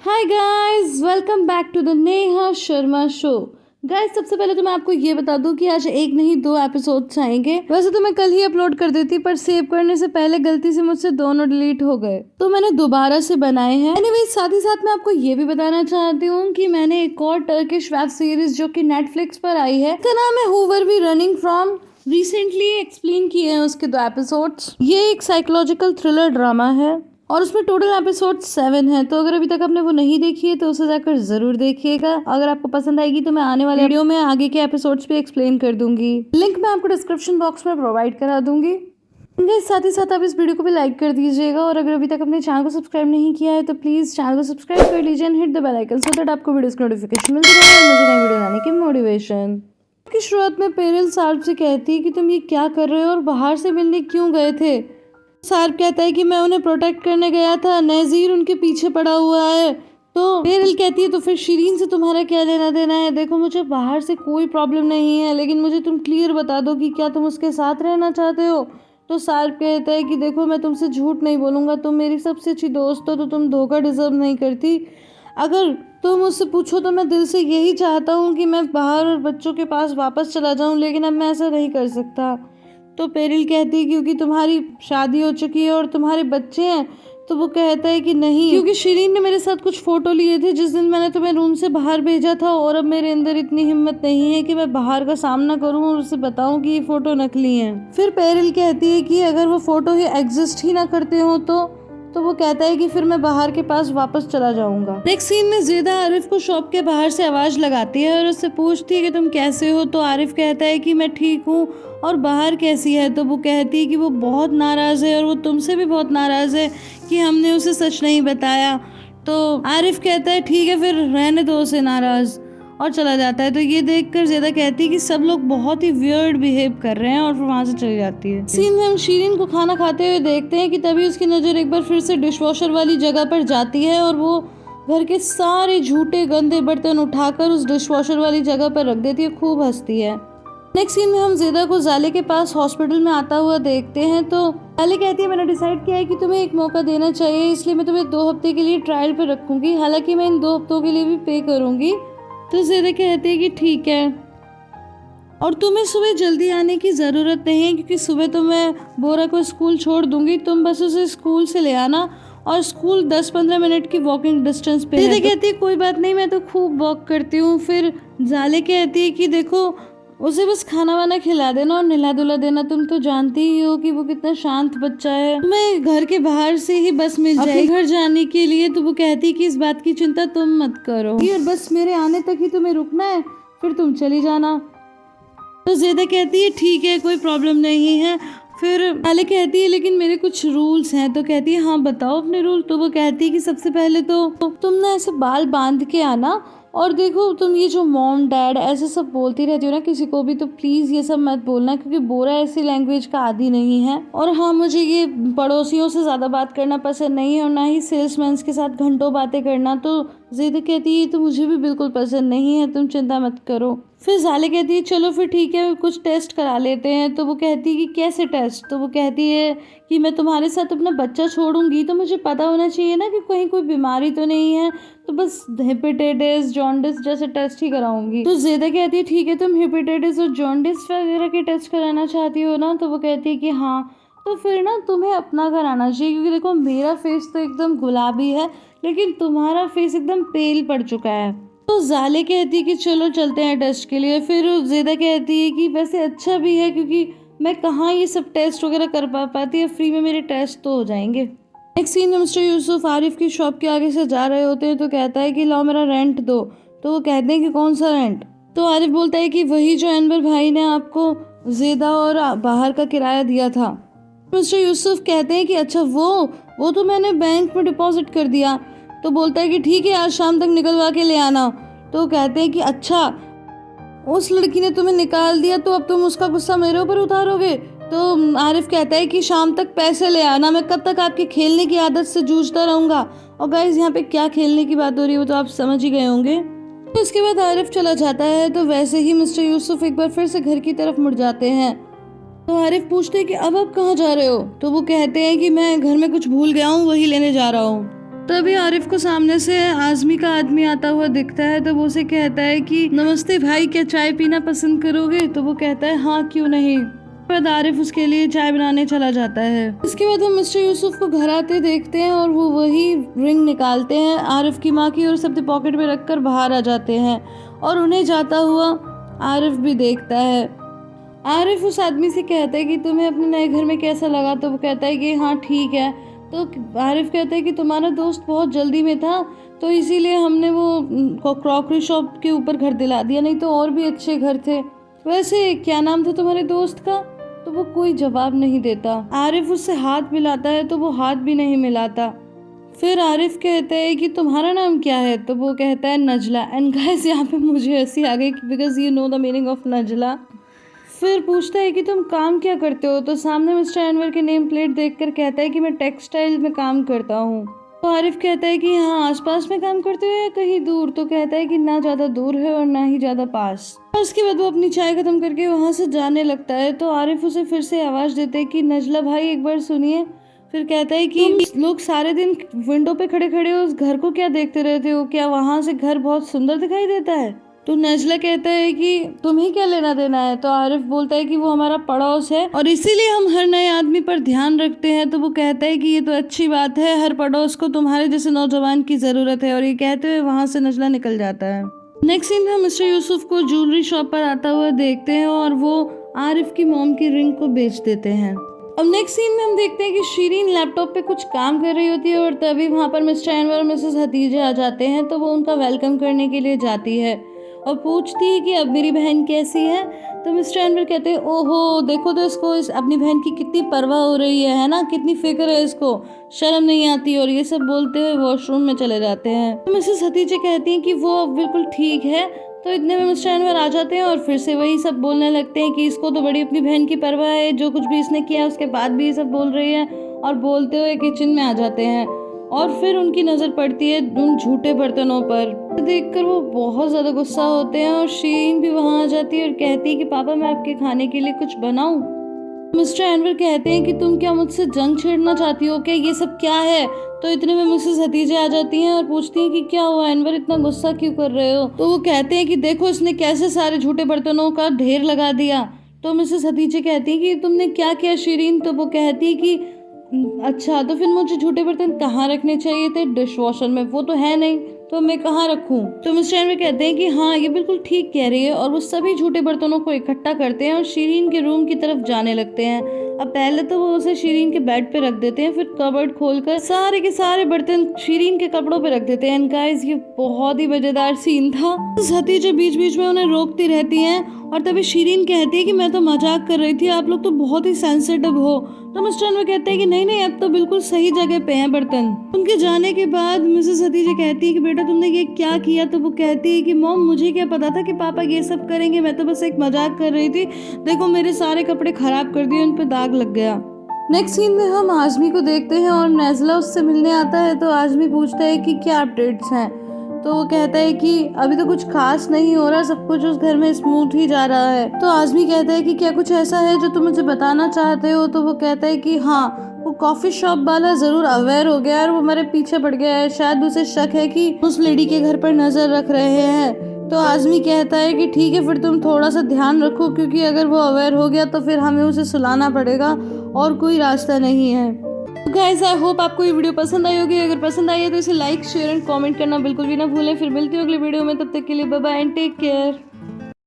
Hi guys, welcome back to the Neha Sharma show. Guys, सबसे पहले तो मैं आपको ये बता दूं कि आज एक नहीं दो एपिसोड्स आएंगे। वैसे तो मैं कल ही अपलोड कर देती, पर सेव करने से पहले गलती से मुझसे दोनों डिलीट हो गए, तो मैंने दोबारा से बनाए हैं। एनीवेज, साथ ही साथ मैं आपको ये भी बताना चाहती हूँ कि मैंने एक और टर्किश वेब सीरीज जो कि नेटफ्लिक्स पर आई है, इसका नाम है who were we running from. Recently explain किए हैं उसके 2 एपिसोड्स। ये एक साइकोलॉजिकल थ्रिलर ड्रामा है और उसमें टोटल एपिसोड 7 है। तो अगर अभी तक आपने वो नहीं देखी है तो उसे जाकर जरूर देखिएगा। अगर आपको पसंद आएगी तो मैं आने वाले वीडियो में आगे के एपिसोड्स भी एक्सप्लेन कर दूंगी। लिंक मैं आपको डिस्क्रिप्शन बॉक्स में प्रोवाइड करा दूंगी। साथ ही साथ आप इस वीडियो को भी लाइक कर दीजिएगा और अगर अभी तक अपने चैनल को सब्सक्राइब नहीं किया है तो प्लीज चैनल को सब्सक्राइब कर लीजिए and hit the bell icon so that आपको वीडियोस की नोटिफिकेशन मिलती रहे और मुझे नई वीडियो लाने की मोटिवेशन। की शुरुआत में पेरिल सार्प से कहती है कि तुम ये क्या कर रहे हो और बाहर से मिलने क्यों गए थे। सार्प कहता है कि मैं उन्हें प्रोटेक्ट करने गया था, नज़ीर उनके पीछे पड़ा हुआ है। तो पेरिल कहती है तो फिर शिरीन से तुम्हारा क्या लेना देना है। देखो, मुझे बाहर से कोई प्रॉब्लम नहीं है, लेकिन मुझे तुम क्लियर बता दो कि क्या तुम उसके साथ रहना चाहते हो। तो सार्प कहता है कि देखो, मैं तुमसे झूठ नहीं बोलूँगा, तुम मेरी सबसे अच्छी दोस्त हो, तो तुम धोखा डिजर्व नहीं करती। अगर तुम मुझसे पूछो तो मैं दिल से यही चाहता हूँ कि मैं बाहर और बच्चों के पास वापस चला जाऊँ, लेकिन अब मैं ऐसा नहीं कर सकता। तो पेरिल कहती है क्योंकि तुम्हारी शादी हो चुकी है और तुम्हारे बच्चे हैं। तो वो कहता है कि नहीं, क्योंकि शिरीन ने मेरे साथ कुछ फोटो लिए थे जिस दिन मैंने तुम्हें रूम से बाहर भेजा था, और अब मेरे अंदर इतनी हिम्मत नहीं है कि मैं बाहर का सामना करूं और उसे बताऊं कि ये फोटो नकली हैं। फिर पेरिल कहती है कि अगर वो फोटो ही एग्जिस्ट ही ना करते हो तो वो कहता है कि फिर मैं बाहर के पास वापस चला जाऊंगा। नेक्स्ट सीन में ज़ेदा आरिफ को शॉप के बाहर से आवाज लगाती है और उससे पूछती है कि तुम कैसे हो। तो आरिफ कहता है कि मैं ठीक हूँ, और बाहर कैसी है। तो वो कहती है कि वो बहुत नाराज़ है और वो तुमसे भी बहुत नाराज़ है कि हमने उसे सच नहीं बताया। तो आरिफ कहता है ठीक है, फिर रहने दो उसे नाराज़, और चला जाता है। तो ये देखकर ज़ेदा कहती है कि सब लोग बहुत ही वियर्ड बिहेव कर रहे हैं, और फिर वहाँ से चली जाती है। सीन में हम शिरीन को खाना खाते हुए देखते हैं कि तभी उसकी नज़र एक बार फिर से डिशवॉशर वाली जगह पर जाती है और वो घर के सारे झूठे गंदे बर्तन उठाकर उस डिशवॉशर वाली जगह पर रख देती है। खूब हंसती है। नेक्स्ट सीन में हम ज़ेदा को जाले के पास हॉस्पिटल में आता हुआ देखते हैं। तो जाले कहती है मैंने डिसाइड किया है कि तुम्हें एक मौका देना चाहिए, इसलिए मैं तुम्हें 2 हफ्ते के लिए ट्रायल पर रखूंगी, हालांकि मैं इन 2 हफ्तों के लिए भी पे करूंगी। तो ज़ेदा कहती है कि ठीक है, और तुम्हें सुबह जल्दी आने की ज़रूरत नहीं है क्योंकि सुबह तो मैं बोरा को स्कूल छोड़ दूंगी, तुम बस उसे स्कूल से ले आना, और स्कूल 10-15 मिनट की वॉकिंग डिस्टेंस पे है। ज़ेदा कहती है कोई बात नहीं, मैं तो खूब वॉक करती हूँ। फिर जाले कहती है कि देखो, उसे बस खाना वाना खिला देना और नहला धुला देना, तुम तो जानती ही हो कि वो कितना शांत बच्चा है। तुम्हें घर के बाहर से ही बस मिल जाएगी घर जाने के लिए। तो वो कहती है कि इस बात की चिंता तुम मत करो, और बस मेरे आने तक ही तुम्हें रुकना है, फिर तुम चली जाना। तो ज़ेदा कहती है ठीक है, कोई प्रॉब्लम नहीं है। फिर आले कहती है लेकिन मेरे कुछ रूल्स हैं। तो कहती है हाँ बताओ अपने रूल। तो वो कहती है कि सबसे पहले तो तुम ना ऐसे बाल बांध के आना, और देखो तुम ये जो मॉम डैड ऐसे सब बोलती रहती हो ना किसी को भी, तो प्लीज़ ये सब मत बोलना, क्योंकि बोरा ऐसी लैंग्वेज का आदी नहीं है। और हाँ, मुझे ये पड़ोसियों से ज़्यादा बात करना पसंद नहीं है और ना ही सेल्समैन के साथ घंटों बातें करना। तो ज़ेदा कहती है तो मुझे भी बिल्कुल पसंद नहीं है, तुम चिंता मत करो। फिर जाले कहती है चलो फिर ठीक है, कुछ टेस्ट करा लेते हैं। तो वो कहती है कि कैसे टेस्ट। तो वो कहती है कि मैं तुम्हारे साथ अपना बच्चा छोड़ूंगी, तो मुझे पता होना चाहिए ना कि कहीं कोई बीमारी तो नहीं है, तो बस हेपेटाइटिस जॉन्डिस जैसे टेस्ट ही कराऊंगी। तो ज़ेदा कहती है ठीक है, तुम हेपेटाइटिस और जॉन्डिस वगैरह के टेस्ट कराना चाहती हो ना। तो वो कहती है कि हाँ। तो फिर ना तुम्हें अपना कराना चाहिए, क्योंकि देखो मेरा फेस तो एकदम गुलाबी है, लेकिन तुम्हारा फेस एकदम पेल पड़ चुका है। तो जाले कहती है कि चलो चलते हैं टेस्ट के लिए। फिर ज़ेदा कहती है कि वैसे अच्छा भी है, क्योंकि मैं कहाँ ये सब टेस्ट वगैरह कर पाती है, फ्री में मेरे टेस्ट तो हो जाएंगे। नेक्स्ट सीन में मिस्टर यूसुफ आरिफ की शॉप के आगे से जा रहे होते हैं। तो कहता है कि लाओ मेरा रेंट दो। तो वो कहते हैं कि कौन सा रेंट। तो आरिफ बोलता है कि वही जो अनवर भाई ने आपको ज़ेदा और बाहर का किराया दिया था। मिस्टर यूसुफ कहते हैं कि अच्छा वो तो मैंने बैंक में डिपॉजिट कर दिया। तो बोलता है कि ठीक है, आज शाम तक निकलवा के ले आना। तो कहते हैं कि अच्छा, उस लड़की ने तुम्हें निकाल दिया तो अब तुम उसका गुस्सा मेरे ऊपर उतारोगे। तो आरिफ कहता है कि शाम तक पैसे ले आना, मैं कब तक आपके खेलने की आदत से जूझता रहूँगा। और गाइस, यहाँ पे क्या खेलने की बात हो रही है वो तो आप समझ ही गए होंगे। तो इसके बाद आरिफ चला जाता है। तो वैसे ही मिस्टर यूसुफ एक बार फिर से घर की तरफ मुड़ जाते हैं। तो आरिफ पूछते हैं कि अब आप कहाँ जा रहे हो। तो वो कहते हैं कि मैं घर में कुछ भूल गया हूँ, वही लेने जा रहा हूँ। तभी आरिफ को सामने से आज़मी का आदमी आता हुआ दिखता है, तो वो उसे कहता है कि नमस्ते भाई, क्या चाय पीना पसंद करोगे? तो वो कहता है हाँ क्यों नहीं। बाद आरिफ उसके लिए चाय बनाने चला जाता है। इसके बाद हम मिस्टर यूसुफ को घर आते देखते हैं और वो वही रिंग निकालते हैं आरिफ की माँ की और सब अपने पॉकेट में रखकर बाहर आ जाते हैं और उन्हें जाता हुआ आरिफ भी देखता है। आरिफ उस आदमी से कहता है कि तुम्हें अपने नए घर में कैसा लगा? तो वो कहता है कि हाँ ठीक है। तो आरिफ कहता है कि तुम्हारा दोस्त बहुत जल्दी में था, तो इसीलिए हमने वो क्रॉकरी शॉप के ऊपर घर दिला दिया, नहीं तो और भी अच्छे घर थे। वैसे क्या नाम था तुम्हारे दोस्त का? तो वो कोई जवाब नहीं देता। आरिफ उससे हाथ मिलाता है तो वो हाथ भी नहीं मिलाता। फिर आरिफ कहता है कि तुम्हारा नाम क्या है? तो वो कहता है नजला। एंड गाइस यहाँ पे मुझे हंसी आ गई because you know the meaning of नजला। फिर पूछता है कि तुम काम क्या करते हो? तो सामने मिस्टर अनवर के नेम प्लेट देखकर कहता है कि मैं टेक्सटाइल में काम करता हूँ। तो आरिफ कहता है कि हाँ आसपास में काम करते हो या कहीं दूर? तो कहता है कि ना ज़्यादा दूर है और ना ही ज़्यादा पास। उसके बाद वो अपनी चाय खत्म करके वहाँ से जाने लगता है। तो आरिफ उसे फिर से आवाज़ देते हैं कि नजला भाई एक बार सुनिए। फिर कहता है कि लोग सारे दिन विंडो पे खड़े खड़े उस घर को क्या देखते रहते हो? क्या वहाँ से घर बहुत सुंदर दिखाई देता है? तो नजला कहता है कि तुम्हें क्या लेना देना है? तो आरिफ बोलता है कि वो हमारा पड़ोस है और इसीलिए हम हर नए आदमी पर ध्यान रखते हैं। तो वो कहता है कि ये तो अच्छी बात है, हर पड़ोस को तुम्हारे जैसे नौजवान की जरूरत है। और ये कहते हुए वहाँ से नजला निकल जाता है। नेक्स्ट सीन में हम मिस्टर यूसुफ को ज्वेलरी शॉप पर आता हुआ देखते हैं और वो आरिफ की मॉम की रिंग को बेच देते हैं। अब नेक्स्ट सीन में हम देखते हैं कि शीरीन लैपटॉप पे कुछ काम कर रही होती है और तभी वहाँ पर मिस्टर अनवर और मिसेस हतीजा आ जाते हैं। तो वो उनका वेलकम करने के लिए जाती है और पूछती है कि अब मेरी बहन कैसी है? तो मिस्टर अनवर कहते हैं ओहो देखो तो इसको अपनी बहन की कितनी परवाह हो रही है ना, कितनी फिक्र है इसको, शर्म नहीं आती। और ये सब बोलते हुए वॉशरूम में चले जाते हैं। तो मिसेस हतीजा कहती हैं कि वो अब बिल्कुल ठीक है। तो इतने में मिस्टर अनवर आ जाते हैं और फिर से वही सब बोलने लगते हैं कि इसको तो बड़ी अपनी बहन की परवाह है, जो कुछ भी इसने किया उसके बाद भी ये सब बोल रही है। और बोलते हुए किचन में आ जाते हैं और फिर उनकी नज़र पड़ती है उन झूठे बर्तनों पर। देखकर वो बहुत ज़्यादा गुस्सा होते हैं और शीरीन भी वहाँ आ जाती है और कहती है कि पापा मैं आपके खाने के लिए कुछ बनाऊं? मिस्टर अनवर कहते हैं कि तुम क्या मुझसे जंग छेड़ना चाहती हो? क्या ये सब क्या है? तो इतने में मिसेस हतीजा आ जाती हैं और पूछती हैं कि क्या हुआ अनवर, इतना गुस्सा क्यों कर रहे हो? तो वो कहते हैं कि देखो इसने कैसे सारे झूठे बर्तनों का ढेर लगा दिया। तो मिसेस हतीजा कहती हैं कि तुमने क्या किया शीरीन? तो वो कहती है कि अच्छा तो फिर मुझे झूठे बर्तन कहाँ रखने चाहिए थे? डिश वॉशर में, वो तो है नहीं, तो मैं कहाँ रखूं? तो मिस्टर अनवर कहते हैं कि हाँ ये बिल्कुल ठीक कह रही है। और वो सभी झूठे बर्तनों को इकट्ठा करते हैं और शीरीन के रूम की तरफ जाने लगते हैं। अब पहले तो वो उसे शीरीन के बेड पे रख देते हैं, फिर कबर्ड खोलकर सारे के सारे बर्तन शीरीन के कपड़ों पे रख देते हैं। गाइस ये बहुत ही मजेदार सीन था। हतीजा बीच बीच में उन्हें रोकती रहती हैं और तभी शीरीन कहती है कि मैं तो मजाक कर रही थी, आप लोग तो बहुत ही सेंसिटिव हो। तो मिस्टर अनवर कहते हैं कि नहीं अब तो बिल्कुल सही जगह पे हैं बर्तन। उनके जाने के बाद मिसेस हतीजा कहती है कि बेटा तुमने ये क्या किया? तो वो कहती है कि मॉम मुझे क्या पता था कि पापा ये सब करेंगे, मैं तो बस एक मजाक कर रही थी, देखो मेरे सारे कपड़े खराब कर दिए, उन पे दाग लग गया। नेक्स्ट सीन में हम आज़मी को देखते हैं और नज़ला उससे मिलने आता है। तो आज़मी पूछता है कि क्या अपडेट्स हैं? तो वो कहता है कि अभी तो कुछ खास नहीं हो रहा, सब कुछ उस घर में स्मूथ ही जा रहा है। तो आज़मी कहता है कि क्या कुछ ऐसा है जो तुम मुझे बताना चाहते हो? तो वो कहता है कि हाँ वो कॉफी शॉप वाला जरूर अवेयर हो गया है और वो हमारे पीछे पड़ गया है, शायद उसे शक है कि उस लेडी के घर पर नजर रख रहे हैं। तो आज़मी कहता है कि ठीक है फिर तुम थोड़ा सा ध्यान रखो, क्योंकि अगर वो अवेयर हो गया तो फिर हमें उसे सुलाना पड़ेगा और कोई रास्ता नहीं है। गाइस आई होप आपको ये वीडियो पसंद आई होगी। अगर पसंद आई है तो इसे लाइक शेयर एंड कमेंट करना बिल्कुल भी ना भूलें। फिर मिलती हूँ अगले वीडियो में, तब तक के लिए bye bye and take care.